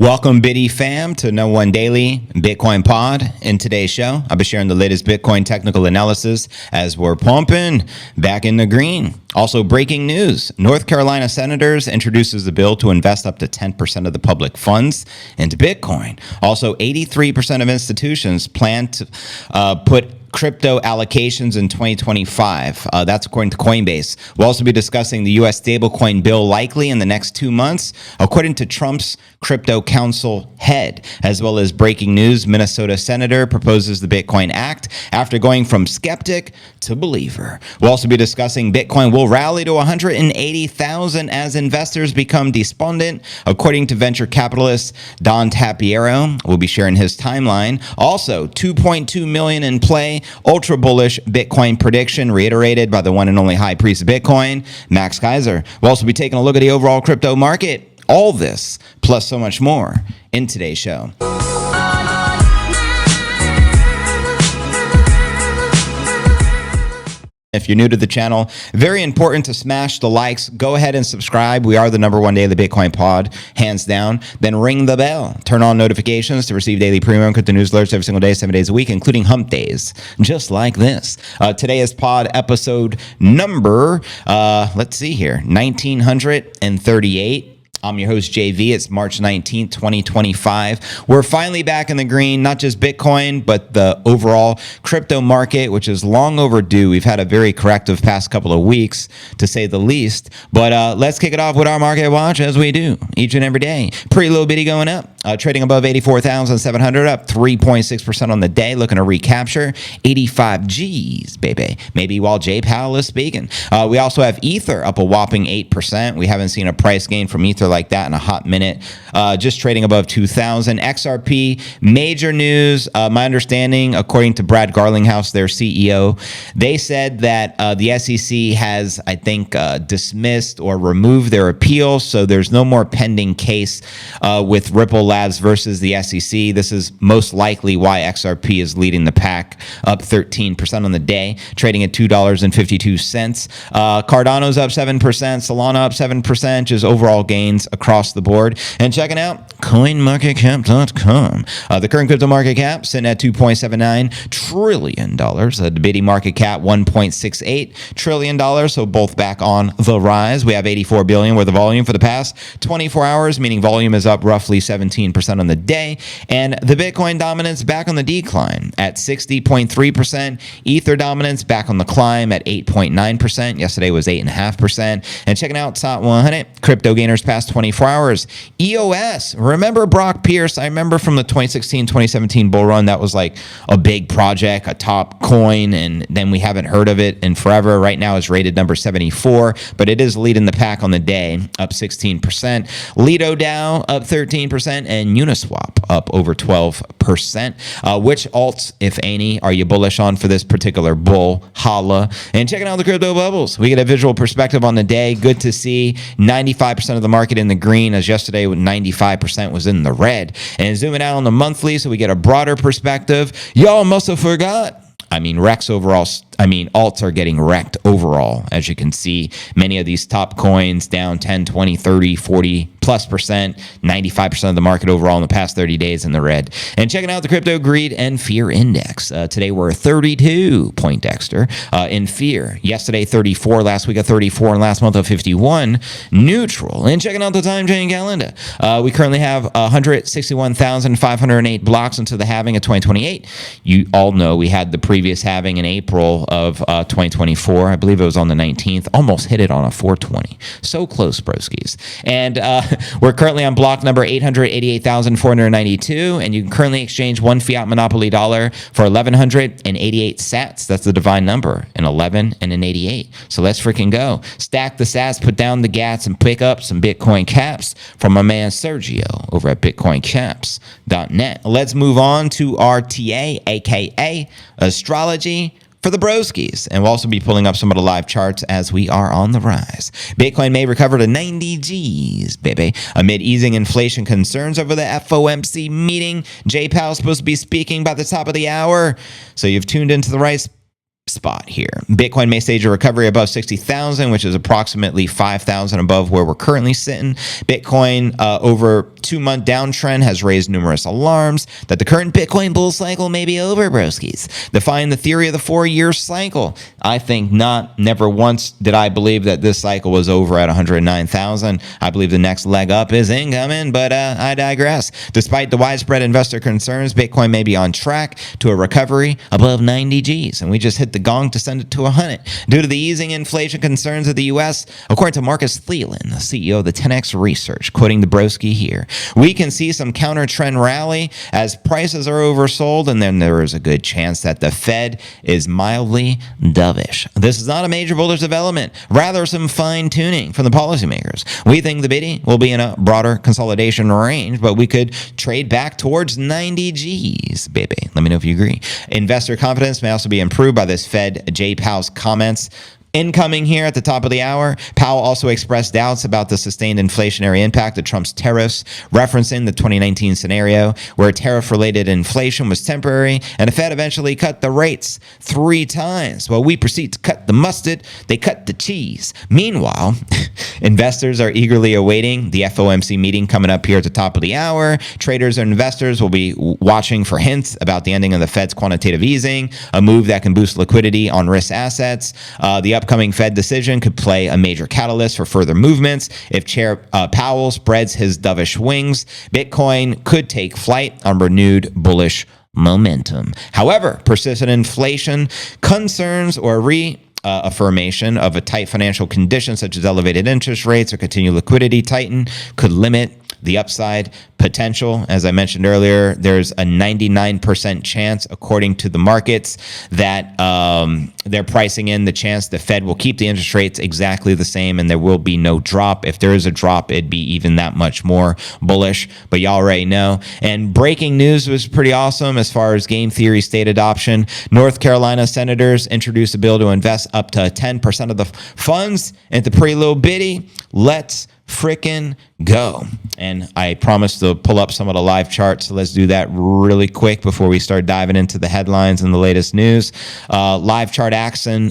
Welcome, Biddy fam, to No One Daily Bitcoin Pod. In today's show, I'll be sharing the latest Bitcoin technical analysis as we're pumping back in the green. Also, breaking news. North Carolina senators introduces a bill to invest up to 10% of the public funds into Bitcoin. Also, 83% of institutions plan to put crypto allocations in 2025. That's according to Coinbase. We'll also be discussing the U.S. stablecoin bill likely in the next 2 months, according to Trump's crypto council head, as well as breaking news. Minnesota senator proposes the Bitcoin Act after going from skeptic to believer. We'll also be discussing Bitcoin will rally to 180,000 as investors become despondent, according to venture capitalist Don Tapiero. We'll be sharing his timeline. Also, 2.2 million in play. Ultra bullish Bitcoin prediction reiterated by the one and only high priest of Bitcoin, Max Keiser. We'll also be taking a look at the overall crypto market. All this, plus so much more, in today's show. If you're new to the channel, very important to smash the likes. Go ahead and subscribe. We are the #1 daily Bitcoin pod, hands down. Then ring the bell. Turn on notifications to receive daily premium crypto news alerts every single day, 7 days a week, including hump days, just like this. Today is pod episode number, let's see here, 1938. I'm your host, JV. It's March 19th, 2025. We're finally back in the green, not just Bitcoin, but the overall crypto market, which is long overdue. We've had a very corrective past couple of weeks, to say the least. But let's kick it off with our market watch, as we do each and every day. Pretty little bitty going up, trading above 84,700, up 3.6% on the day, looking to recapture 85 G's, baby. Maybe while Jay Powell is speaking. We also have Ether up a whopping 8%. We haven't seen a price gain from Ether like that in a hot minute. Just trading above 2,000. XRP, major news. My understanding, according to Brad Garlinghouse, their CEO, they said that the SEC has, I think, dismissed or removed their appeal. So there's no more pending case with Ripple Labs versus the SEC. This is most likely why XRP is leading the pack, up 13% on the day, trading at $2.52. Cardano's up 7%. Solana up 7%, just overall gains across the board. And checking out coinmarketcap.com. The current crypto market cap sitting at $2.79 trillion. The Biddy market cap $1.68 trillion. So both back on the rise. We have 84 billion worth of volume for the past 24 hours, meaning volume is up roughly 17% on the day. And the Bitcoin dominance back on the decline at 60.3%. Ether dominance back on the climb at 8.9%. Yesterday was 8.5%. And checking out top 100 crypto gainers past 24 hours. EOS. Remember Brock Pierce? I remember from the 2016-2017 bull run, that was like a big project, a top coin, and then we haven't heard of it in forever. Right now it's rated number 74, but it is leading the pack on the day, up 16%. Lido DAO up 13%, and Uniswap up over 12%. Which alts, if any, are you bullish on for this particular bull? Holla. And checking out the crypto bubbles. We get a visual perspective on the day. Good to see 95% of the market in the green, as yesterday 95% was in the red. And zooming out on the monthly so we get a broader perspective. Y'all must have forgot. Rex overall, alts are getting wrecked overall. As you can see, many of these top coins down 10, 20, 30, 40 plus percent, 95% of the market overall in the past 30 days in the red. And checking out the crypto greed and fear index. Today we're 32 Poindexter in fear. Yesterday 34, last week a 34, and last month a 51. Neutral. And checking out the time chain calendar. We currently have 161,508 blocks until the halving of 2028. You all know we had the previous halving in April of 2024. I believe it was on the 19th. Almost hit it on a 420. So close, broskies. And we're currently on block number 888,492, and you can currently exchange one fiat monopoly dollar for 1,188 sats. That's the divine number, an 11 and an 88. So let's freaking go. Stack the sats, put down the gats, and pick up some Bitcoin caps from my man Sergio over at bitcoincaps.net. Let's move on to our TA, aka astrology for the broskies, and we'll also be pulling up some of the live charts as we are on the rise. Bitcoin may recover to 90 G's, baby, amid easing inflation concerns over the FOMC meeting. Jay Powell is supposed to be speaking by the top of the hour, so you've tuned into the right spot here. Bitcoin may stage a recovery above 60,000, which is approximately 5,000 above where we're currently sitting. Bitcoin over 2-month downtrend has raised numerous alarms that the current Bitcoin bull cycle may be over, broskies. Define the theory of the 4-year cycle. I think not. Never once did I believe that this cycle was over at 109,000. I believe the next leg up is incoming, but I digress. Despite the widespread investor concerns, Bitcoin may be on track to a recovery above 90 Gs, and we just hit the gong to send it to 100. Due to the easing inflation concerns of the U.S., according to Marcus Thielen, the CEO of the 10X Research, quoting the broski here, we can see some counter trend rally as prices are oversold, and then there is a good chance that the Fed is mildly dovish. This is not a major bullish development, rather some fine tuning from the policymakers. We think the biddy will be in a broader consolidation range, but we could trade back towards 90 Gs, baby. Let me know if you agree. Investor confidence may also be improved by this Fed Jay Powell's comments. Incoming here at the top of the hour, Powell also expressed doubts about the sustained inflationary impact of Trump's tariffs, referencing the 2019 scenario where tariff-related inflation was temporary and the Fed eventually cut the rates 3 times. While we proceed to cut the mustard, they cut the cheese. Meanwhile, investors are eagerly awaiting the FOMC meeting coming up here at the top of the hour. Traders and investors will be watching for hints about the ending of the Fed's quantitative easing, a move that can boost liquidity on risk assets. The upcoming Fed decision could play a major catalyst for further movements. If Chair Powell spreads his dovish wings, Bitcoin could take flight on renewed bullish momentum. However, persistent inflation concerns or affirmation of a tight financial condition such as elevated interest rates or continued liquidity tighten could limit the upside potential. As I mentioned earlier, there's a 99% chance, according to the markets, that they're pricing in the chance the Fed will keep the interest rates exactly the same and there will be no drop. If there is a drop, it'd be even that much more bullish, but y'all already know. And breaking news was pretty awesome as far as game theory state adoption. North Carolina senators introduced a bill to invest up to 10% of the funds into pretty little bitty. Let's frickin' go. And I promised to pull up some of the live charts, so let's do that really quick before we start diving into the headlines and the latest news. Live chart action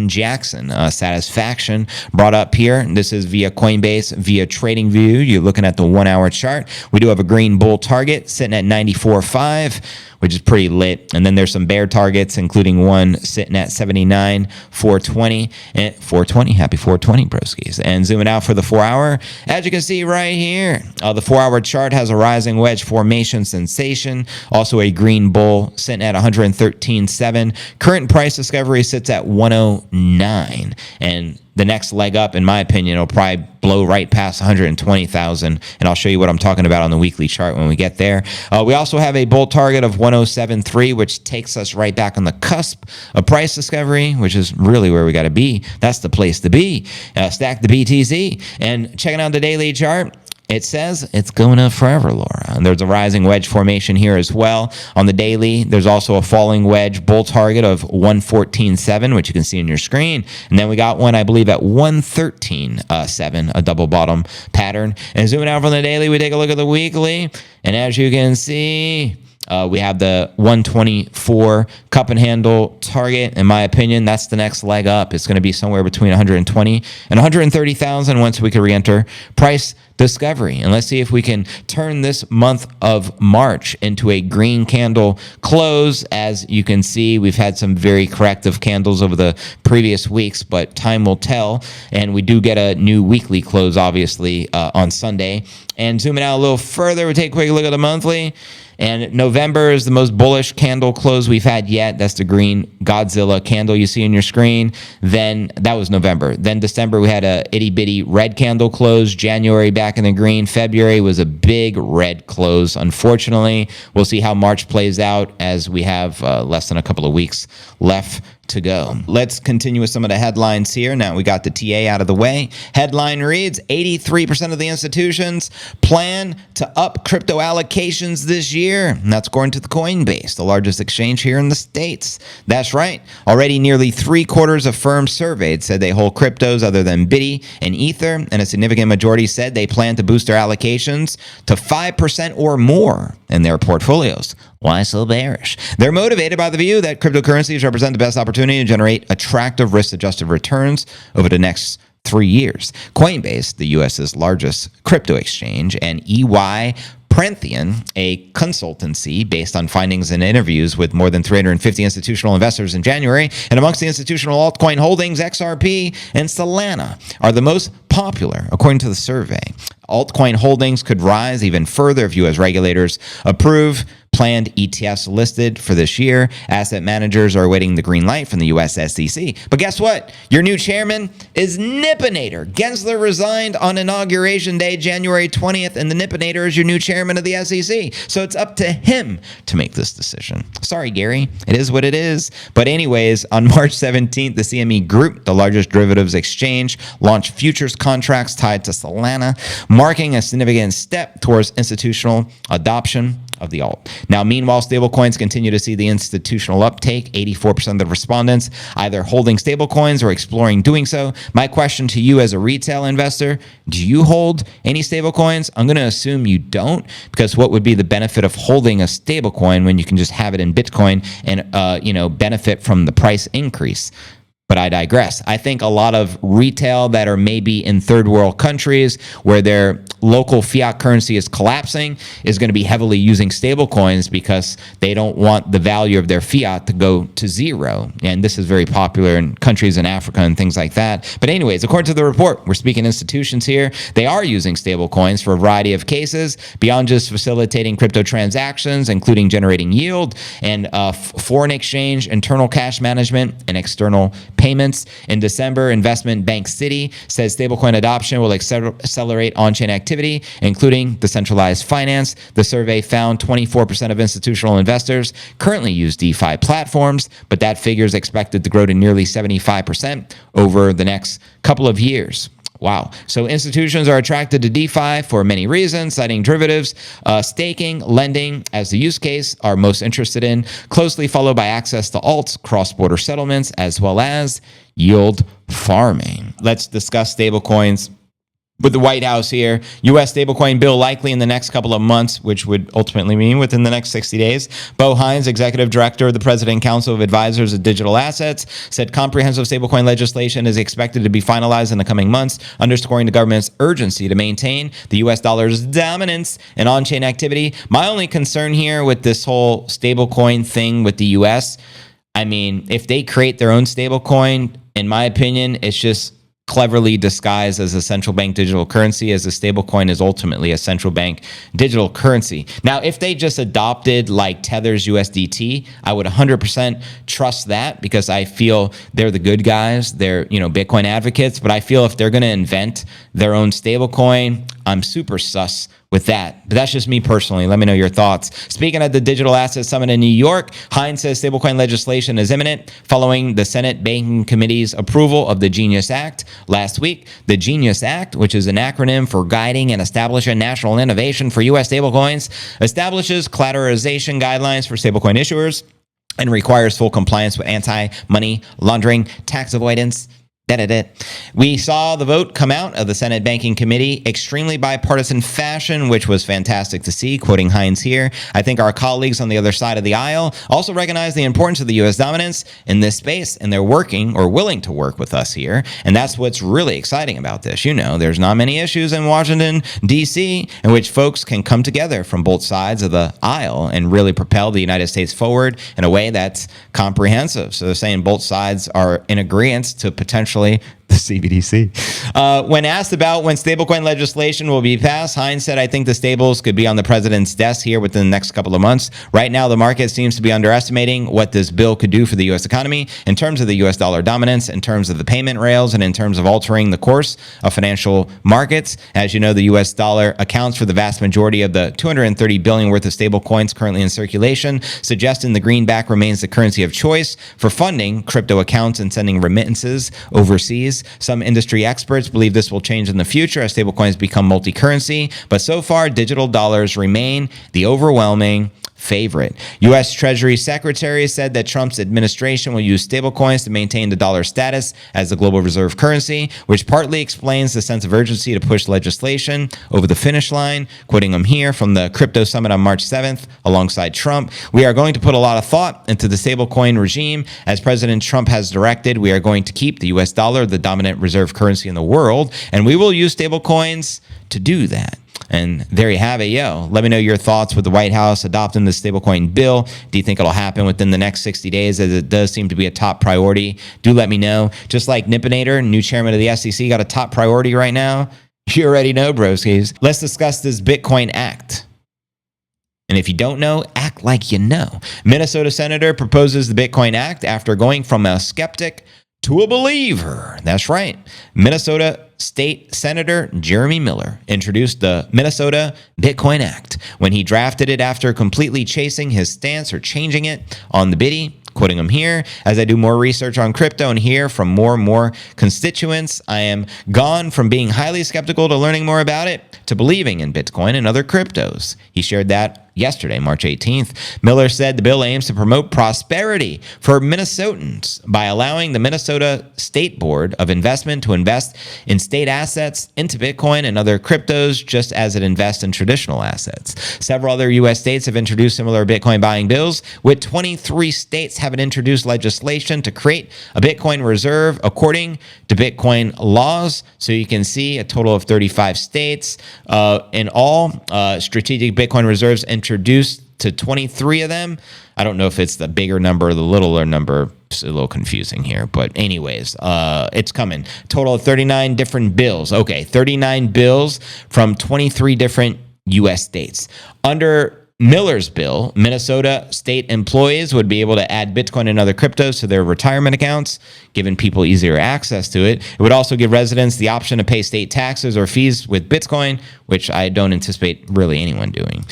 Jackson satisfaction brought up here. This is via Coinbase, via TradingView. You're looking at the 1-hour chart. We do have a green bull target sitting at 94.5, which is pretty lit. And then there's some bear targets, including one sitting at 79.420 and 420. Happy 420, broskies. And zooming out for the 4-hour, as you can see right here, the 4-hour chart has a rising wedge formation sensation. Also a green bull sitting at 113.7. Current price discovery sits at 109. And the next leg up, in my opinion, will probably blow right past 120,000, and I'll show you what I'm talking about on the weekly chart when we get there. We also have a bull target of 107.3, which takes us right back on the cusp of price discovery, which is really where we got to be. That's the place to be. Stack the BTC. And checking out the daily chart, it says it's going up forever, Laura. And there's a rising wedge formation here as well. On the daily, there's also a falling wedge bull target of 114.7, which you can see on your screen. And then we got one, I believe, at 113.7, a double bottom pattern. And zooming out from the daily, we take a look at the weekly. And as you can see, we have the 124 cup and handle target. In my opinion, that's the next leg up. It's going to be somewhere between 120 and 130,000 once we can re-enter price discovery. And let's see if we can turn this month of March into a green candle close. As you can see, we've had some very corrective candles over the previous weeks, but time will tell. And we do get a new weekly close, obviously, on Sunday. And zooming out a little further, we take a quick look at the monthly. And November is the most bullish candle close we've had yet. That's the green Godzilla candle you see on your screen. Then that was November. Then December, we had a itty bitty red candle close. January back in the green. February was a big red close. Unfortunately, we'll see how March plays out as we have less than a couple of weeks left to go. Let's continue with some of the headlines here. Now we got the TA out of the way. Headline reads, 83% of the institutions plan to up crypto allocations this year. And that's according to the Coinbase, the largest exchange here in the States. That's right. Already nearly 3/4 of firms surveyed said they hold cryptos other than Biddy and Ether, and a significant majority said they plan to boost their allocations to 5% or more in their portfolios Why so bearish? They're motivated by the view that cryptocurrencies represent the best opportunity to generate attractive risk-adjusted returns over the next 3 years. Coinbase, the US's largest crypto exchange, and EY Prenthian, a consultancy based on findings and interviews with more than 350 institutional investors in January, and amongst the institutional altcoin holdings, XRP and Solana are the most popular, according to the survey. Altcoin holdings could rise even further if U.S. regulators approve planned ETFs listed for this year. Asset managers are awaiting the green light from the U.S. SEC. But guess what? Your new chairman is Nippinator. Gensler resigned on Inauguration Day, January 20th, and the Nippinator is your new chairman of the SEC. So it's up to him to make this decision. Sorry, Gary. It is what it is. But anyways, on March 17th, the CME Group, the largest derivatives exchange, launched futures contracts tied to Solana, marking a significant step towards institutional adoption of the alt. Now, meanwhile, stablecoins continue to see the institutional uptake. 84% of the respondents either holding stablecoins or exploring doing so. My question to you as a retail investor, do you hold any stablecoins? I'm going to assume you don't, because what would be the benefit of holding a stablecoin when you can just have it in Bitcoin and benefit from the price increase? But I digress. I think a lot of retail that are maybe in third world countries where their local fiat currency is collapsing is going to be heavily using stable coins because they don't want the value of their fiat to go to zero. And this is very popular in countries in Africa and things like that. But anyways, according to the report, we're speaking institutions here, they are using stable coins for a variety of cases beyond just facilitating crypto transactions, including generating yield and foreign exchange, internal cash management, and external payments. In December, investment bank Citi says stablecoin adoption will accelerate on-chain activity, including decentralized finance. The survey found 24% of institutional investors currently use DeFi platforms, but that figure is expected to grow to nearly 75% over the next couple of years. Wow. So institutions are attracted to DeFi for many reasons, citing derivatives, staking, lending as the use case are most interested in, closely followed by access to alts, cross-border settlements, as well as yield farming. Let's discuss stablecoins. With the White House here, U.S. stablecoin bill likely in the next couple of months, which would ultimately mean within the next 60 days. Bo Hines, executive director of the President Council of Advisors of Digital Assets, said comprehensive stablecoin legislation is expected to be finalized in the coming months, underscoring the government's urgency to maintain the U.S. dollar's dominance in on-chain activity. My only concern here with this whole stablecoin thing with the U.S., I mean, if they create their own stablecoin, in my opinion, it's just cleverly disguised as a central bank digital currency, as a stablecoin is ultimately a central bank digital currency. Now, if they just adopted like Tether's USDT, I would 100% trust that because I feel they're the good guys. They're, Bitcoin advocates, but I feel if they're going to invent their own stablecoin, I'm super sus with that. But that's just me personally. Let me know your thoughts. Speaking at the Digital Asset Summit in New York, Hines says stablecoin legislation is imminent following the Senate Banking Committee's approval of the Genius Act last week. The Genius Act, which is an acronym for Guiding and Establishing National Innovation for U.S. Stablecoins, establishes collateralization guidelines for stablecoin issuers and requires full compliance with anti-money laundering, tax avoidance. We saw the vote come out of the Senate Banking Committee extremely bipartisan fashion, which was fantastic to see, quoting Hines here. I think our colleagues on the other side of the aisle also recognize the importance of the U.S. dominance in this space, and they're working or willing to work with us here. And that's what's really exciting about this. There's not many issues in Washington, D.C., in which folks can come together from both sides of the aisle and really propel the United States forward in a way that's comprehensive. So they're saying both sides are in agreement to potentially the CBDC. When asked about when stablecoin legislation will be passed, Hines said, I think the stables could be on the president's desk here within the next couple of months. Right now, the market seems to be underestimating what this bill could do for the U.S. economy in terms of the U.S. dollar dominance, in terms of the payment rails, and in terms of altering the course of financial markets. As you know, the U.S. dollar accounts for the vast majority of the $230 billion worth of stable coins currently in circulation, suggesting the greenback remains the currency of choice for funding crypto accounts and sending remittances overseas. increase. Some industry experts believe this will change in the future as stablecoins become multi-currency, but so far, digital dollars remain the overwhelming favorite. U.S. Treasury Secretary said that Trump's administration will use stablecoins to maintain the dollar status as the global reserve currency, which partly explains the sense of urgency to push legislation over the finish line. Quoting him here from the Crypto Summit on March 7th, alongside Trump, "We are going to put a lot of thought into the stablecoin regime. As President Trump has directed, we are going to keep the U.S. dollar the dominant reserve currency in the world, and we will use stablecoins to do that." And there you have it, yo. Let me know your thoughts with the White House adopting the stablecoin bill. Do you think it'll happen within the next 60 days, as it does seem to be a top priority? Do let me know. Just like Nippinator, new chairman of the SEC, got a top priority right now. You already know, broskies. Let's discuss this Bitcoin Act. And if you don't know, act like you know. Minnesota senator proposes the Bitcoin Act after going from a skeptic to a believer. That's right. Minnesota State Senator Jeremy Miller introduced the Minnesota Bitcoin Act when he drafted it after completely chasing his stance or changing it on the biddy. Quoting him here, "As I do more research on crypto and hear from more and more constituents, I am gone from being highly skeptical to learning more about it to believing in Bitcoin and other cryptos." He shared that yesterday, March 18th. Miller said the bill aims to promote prosperity for Minnesotans by allowing the Minnesota State Board of Investment to invest in state assets into Bitcoin and other cryptos, just as it invests in traditional assets. Several other U.S. states have introduced similar Bitcoin buying bills, with 23 states having introduced legislation to create a Bitcoin reserve according to Bitcoin laws. So you can see a total of 35 states in all, strategic Bitcoin reserves introduced to 23 of them. I don't know if it's the bigger number or the littler number. It's a little confusing here, but anyways, it's coming. Total of 39 different bills. Okay, 39 bills from 23 different U.S. states. Under Miller's bill, Minnesota state employees would be able to add Bitcoin and other cryptos to their retirement accounts, giving people easier access to it. It would also give residents the option to pay state taxes or fees with Bitcoin, which I don't anticipate really anyone doing.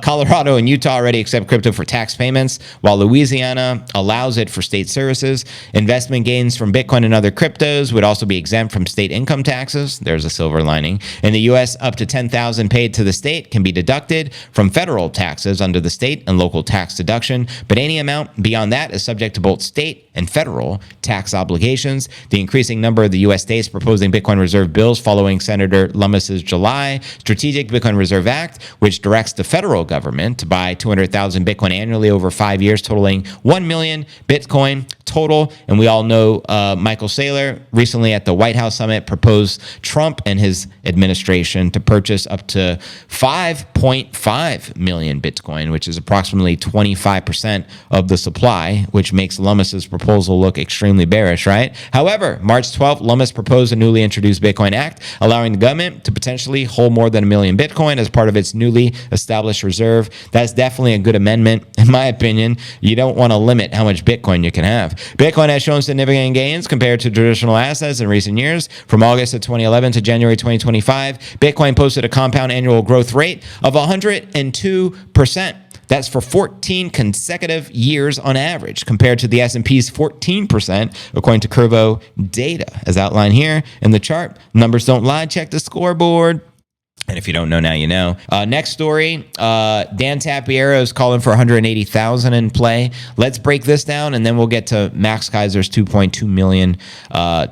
Colorado and Utah already accept crypto for tax payments, while Louisiana allows it for state services. Investment gains from Bitcoin and other cryptos would also be exempt from state income taxes. There's a silver lining. In the U.S., up to $10,000 paid to the state can be deducted from federal taxes under the state and local tax deduction, but any amount beyond that is subject to both state and federal tax obligations. The increasing number of the U.S. states proposing Bitcoin reserve bills following Senator Lummis's July Strategic Bitcoin Reserve Act, which directs the federal government to buy 200,000 Bitcoin annually over 5 years, totaling 1 million Bitcoin total. And we all know Michael Saylor recently at the White House summit proposed Trump and his administration to purchase up to 5.5 million Bitcoin, which is approximately 25% of the supply, which makes Lummis's proposal look extremely bearish, right? However, March 12th, Lummis proposed a newly introduced Bitcoin Act, allowing the government to potentially hold more than 1 million Bitcoin as part of its newly established reserve. That's definitely a good amendment. In my opinion, you don't want to limit how much Bitcoin you can have. Bitcoin has shown significant gains compared to traditional assets in recent years. From August of 2011 to January 2025, Bitcoin posted a compound annual growth rate of 102%. That's for 14 consecutive years on average, compared to the S&P's 14%, according to Curvo data, as outlined here in the chart. Numbers don't lie. Check the scoreboard. And if you don't know now, you know. Next story, Dan Tapiero is calling for 180,000 in play. Let's break this down, and then we'll get to Max Keiser's 2.2 million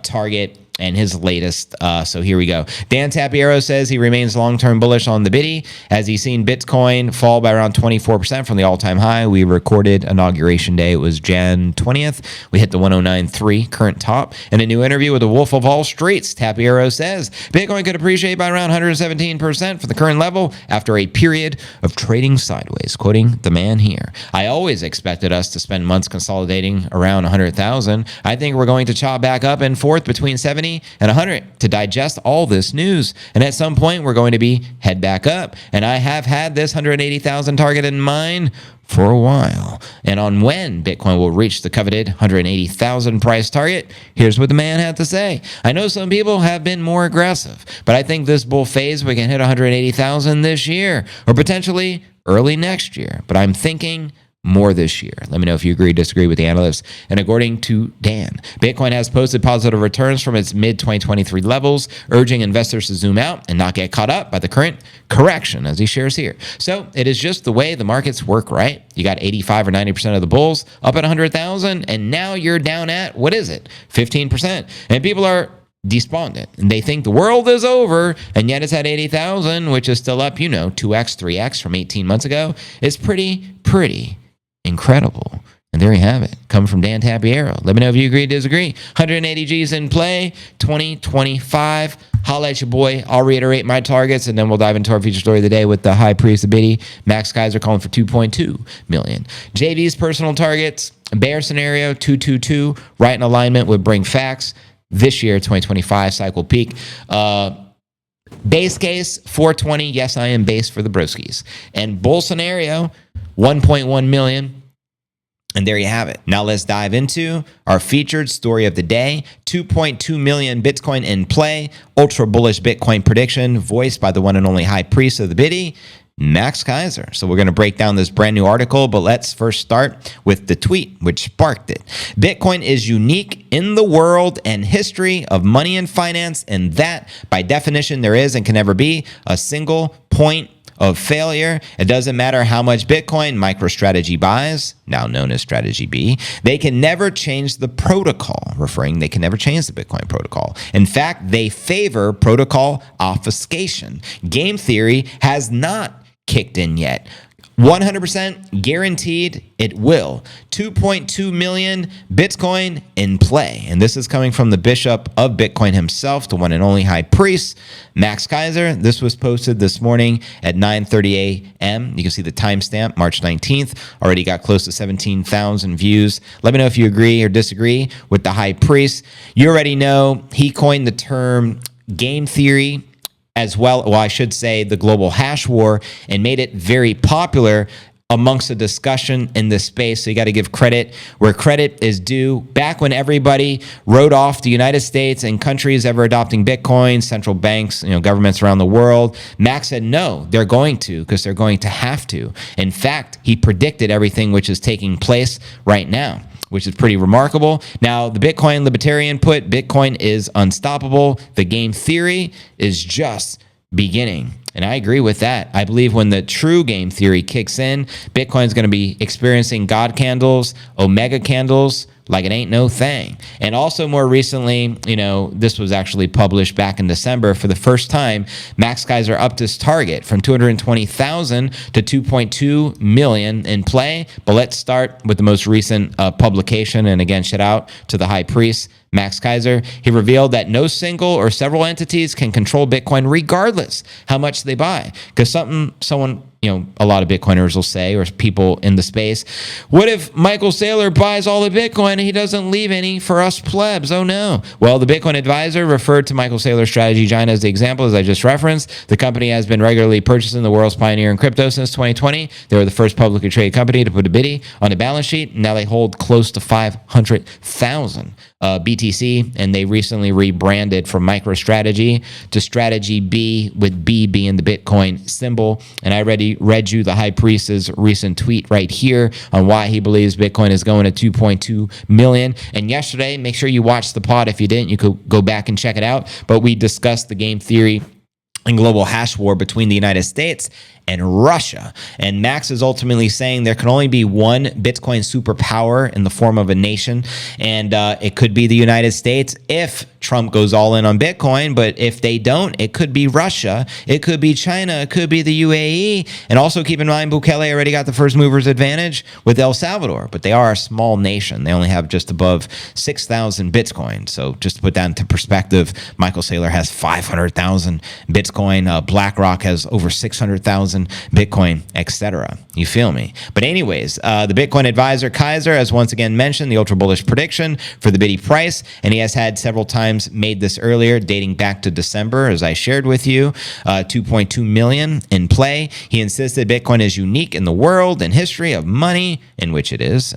target and his latest. So here we go. Dan Tapiero says he remains long-term bullish on the biddy as he's seen Bitcoin fall by around 24% from the all-time high. We recorded inauguration day. It was Jan 20th. We hit the 109.3 current top. In a new interview with the Wolf of Wall Street, Tapiero says Bitcoin could appreciate by around 117% from the current level after a period of trading sideways. Quoting the man here, "I always expected us to spend months consolidating around 100,000. I think we're going to chop back up and forth between 70 and 100 to digest all this news. And at some point, we're going to be head back up. And I have had this 180,000 target in mind for a while. And on when Bitcoin will reach the coveted 180,000 price target, here's what the man had to say. I know some people have been more aggressive, but I think this bull phase, we can hit 180,000 this year or potentially early next year. But I'm thinking more this year. Let me know if you agree or disagree with the analysts. And according to Dan, Bitcoin has posted positive returns from its mid-2023 levels, urging investors to zoom out and not get caught up by the current correction, as he shares here. So it is just the way the markets work, right? You got 85 or 90% of the bulls up at 100,000, and now you're down at, what is it, 15%. And people are despondent, and they think the world is over, and yet it's at 80,000, which is still up, 2x, 3x from 18 months ago. It's pretty incredible. And there you have it. Coming from Dan Tapiero. Let me know if you agree or disagree. 180 G's in play, 2025. Holla at your boy. I'll reiterate my targets, and then we'll dive into our feature story of the day with the high priest of Biddy, Max Keiser, calling for 2.2 million. JV's personal targets, bear scenario, 222, right in alignment with Bring Facts. This year, 2025 cycle peak. Base case, 420. Yes, I am base for the broskies. And bull scenario, 1.1 million. And there you have it. Now let's dive into our featured story of the day. 2.2 million Bitcoin in play. Ultra bullish Bitcoin prediction voiced by the one and only high priest of the Biddy, Max Keiser. So we're going to break down this brand new article, but let's first start with the tweet which sparked it. Bitcoin is unique in the world and history of money and finance, and that by definition there is and can never be a single point of failure. It doesn't matter how much Bitcoin MicroStrategy buys, now known as Strategy B. They can never change the protocol, they can never change the Bitcoin protocol. In fact, they favor protocol obfuscation. Game theory has not kicked in yet. 100% guaranteed it will. 2.2 million Bitcoin in play. And this is coming from the bishop of Bitcoin himself, the one and only high priest, Max Keiser. This was posted this morning at 9:30 a.m. You can see the timestamp, March 19th. Already got close to 17,000 views. Let me know if you agree or disagree with the high priest. You already know he coined the term game theory as well, I should say the global hash war, and made it very popular amongst the discussion in this space. So you got to give credit where credit is due. Back when everybody wrote off the United States and countries ever adopting Bitcoin, central banks, governments around the world, Max said no, they're going to, because they're going to have to. In fact, he predicted everything which is taking place right now, which is pretty remarkable. Now, the Bitcoin libertarian put, Bitcoin is unstoppable. The game theory is just beginning. And I agree with that. I believe when the true game theory kicks in, Bitcoin is going to be experiencing God candles, Omega candles, like it ain't no thing. And also more recently, this was actually published back in December. For the first time, Max Keiser upped his target from 220,000 to 2.2 million in play. But let's start with the most recent publication. And again, shout out to the high priest, Max Keiser. He revealed that no single or several entities can control Bitcoin regardless how much they buy. Because someone, a lot of Bitcoiners will say, or people in the space, what if Michael Saylor buys all the Bitcoin and he doesn't leave any for us plebs? Oh no. Well, the Bitcoin advisor referred to Michael Saylor's strategy China as the example, as I just referenced. The company has been regularly purchasing the world's pioneer in crypto since 2020. They were the first publicly traded company to put a Biddy on the balance sheet. Now they hold close to 500,000 BTC, and they recently rebranded from MicroStrategy to Strategy B, with B being the Bitcoin symbol. And I already read you the high priest's recent tweet right here on why he believes Bitcoin is going to 2.2 million. And yesterday, make sure you watch the pod. If you didn't, you could go back and check it out. But we discussed the game theory and global hash war between the United States and Russia. And Max is ultimately saying there can only be one Bitcoin superpower in the form of a nation, and it could be the United States if Trump goes all in on Bitcoin. But if they don't, it could be Russia, it could be China, it could be the UAE. And also keep in mind, Bukele already got the first movers advantage with El Salvador, but they are a small nation. They only have just above 6,000 Bitcoin. So just to put that into perspective, Michael Saylor has 500,000 Bitcoin. BlackRock has over 600,000 Bitcoin, etc. You feel me? But anyways, the Bitcoin advisor Keiser has once again mentioned the ultra bullish prediction for the Biddy price, and he has had several times times made this earlier, dating back to December, as I shared with you, 2.2 million in play. He insisted Bitcoin is unique in the world and history of money, in which it is,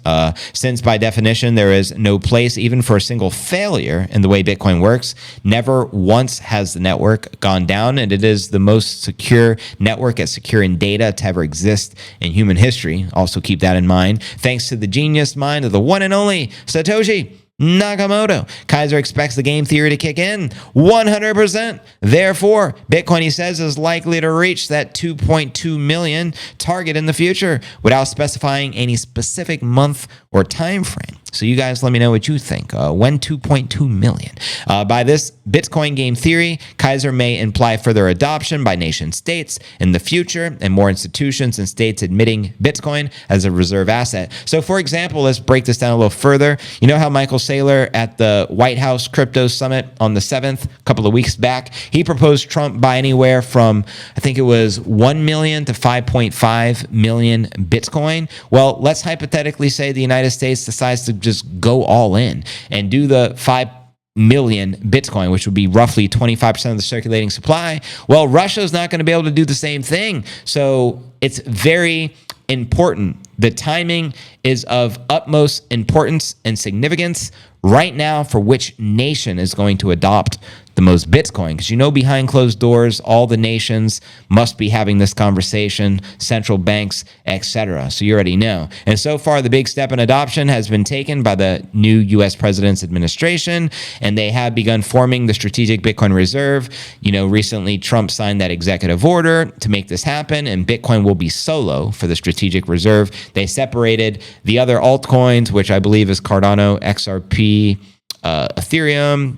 since by definition there is no place even for a single failure in the way Bitcoin works. Never once has the network gone down, and it is the most secure network at securing data to ever exist in human history. Also keep that in mind. Thanks to the genius mind of the one and only Satoshi Nakamoto, Keiser expects the game theory to kick in 100%. Therefore, Bitcoin, he says, is likely to reach that 2.2 million target in the future without specifying any specific month or time frame. So you guys let me know what you think. When 2.2 million? By this Bitcoin game theory, Keiser may imply further adoption by nation states in the future and more institutions and states admitting Bitcoin as a reserve asset. So for example, let's break this down a little further. You know how Michael Saylor at the White House Crypto Summit on the 7th, a couple of weeks back, he proposed Trump buy anywhere from, I think it was 1 million to 5.5 million Bitcoin. Well, let's hypothetically say the United States decides to just go all in and do the 5 million Bitcoin, which would be roughly 25% of the circulating supply. Well, Russia's not going to be able to do the same thing. So it's very important. The timing is of utmost importance and significance right now for which nation is going to adopt the most Bitcoin. Because you know, behind closed doors, all the nations must be having this conversation, central banks, etc. So you already know. And so far, the big step in adoption has been taken by the new U.S. president's administration, and they have begun forming the strategic Bitcoin reserve. You know, recently Trump signed that executive order to make this happen, and Bitcoin will be solo for the strategic reserve. They separated the other altcoins, which I believe is Cardano, XRP, Ethereum,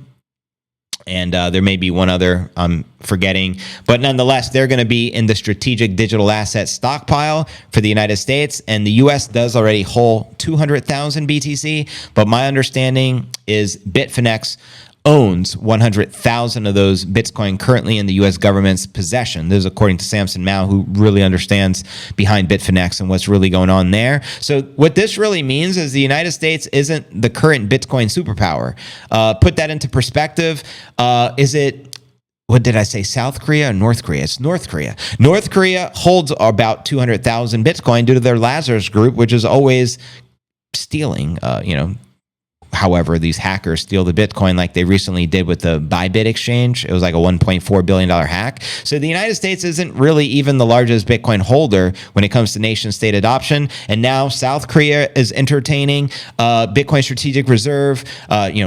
and there may be one other I'm forgetting. But nonetheless, they're going to be in the strategic digital asset stockpile for the United States. And the U.S. does already hold 200,000 BTC. But my understanding is Bitfinex owns 100,000 of those Bitcoin currently in the U.S. government's possession. This is according to Samson Mao, who really understands behind Bitfinex and what's really going on there. So what this really means is the United States isn't the current Bitcoin superpower. Put that into perspective. Is it, what did I say, South Korea or North Korea? It's North Korea. North Korea holds about 200,000 Bitcoin due to their Lazarus group, which is always stealing, however, these hackers steal the Bitcoin like they recently did with the Bybit exchange. It was like a $1.4 billion hack. So the United States isn't really even the largest Bitcoin holder when it comes to nation state adoption. And now South Korea is entertaining Bitcoin strategic reserve,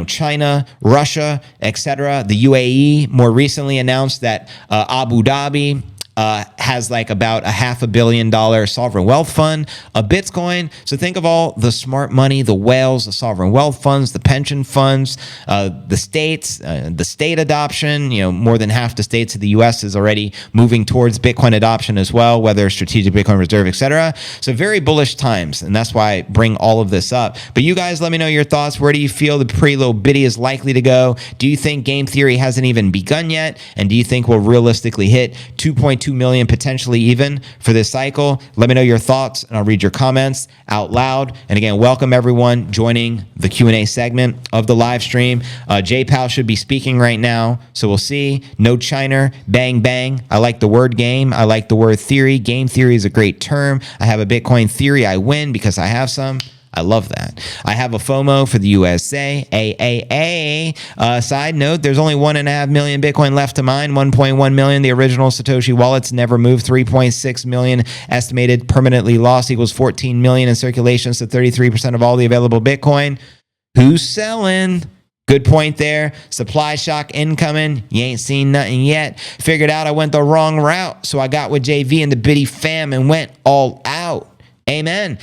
China, Russia, etc. The UAE more recently announced that Abu Dhabi has like about a $500 million sovereign wealth fund, a Bitcoin. So think of all the smart money, the whales, the sovereign wealth funds, the pension funds, the states, the state adoption. More than half the states of the U.S. is already moving towards Bitcoin adoption as well, whether strategic Bitcoin reserve, etc. So very bullish times, and that's why I bring all of this up. But you guys, let me know your thoughts. Where do you feel the pre-low biddy is likely to go? Do you think game theory hasn't even begun yet? And do you think we'll realistically hit 2.2 million, potentially even, for this cycle? Let me know your thoughts, and I'll read your comments out loud. And again, welcome everyone joining the Q&A segment of the live stream. J-Pal should be speaking right now, so we'll see. No China, bang, bang. I like the word game. I like the word theory. Game theory is a great term. I have a Bitcoin theory. I win because I have some. I love that. I have a FOMO for the USA. Side note, there's only 1.5 million Bitcoin left to mine. 1.1 million. The original Satoshi wallets never moved. 3.6 million estimated permanently lost equals 14 million in circulation. So 33% of all the available Bitcoin. Who's selling? Good point there. Supply shock incoming. You ain't seen nothing yet. Figured out I went the wrong route. So I got with JV and the Biddy fam and went all out. Amen.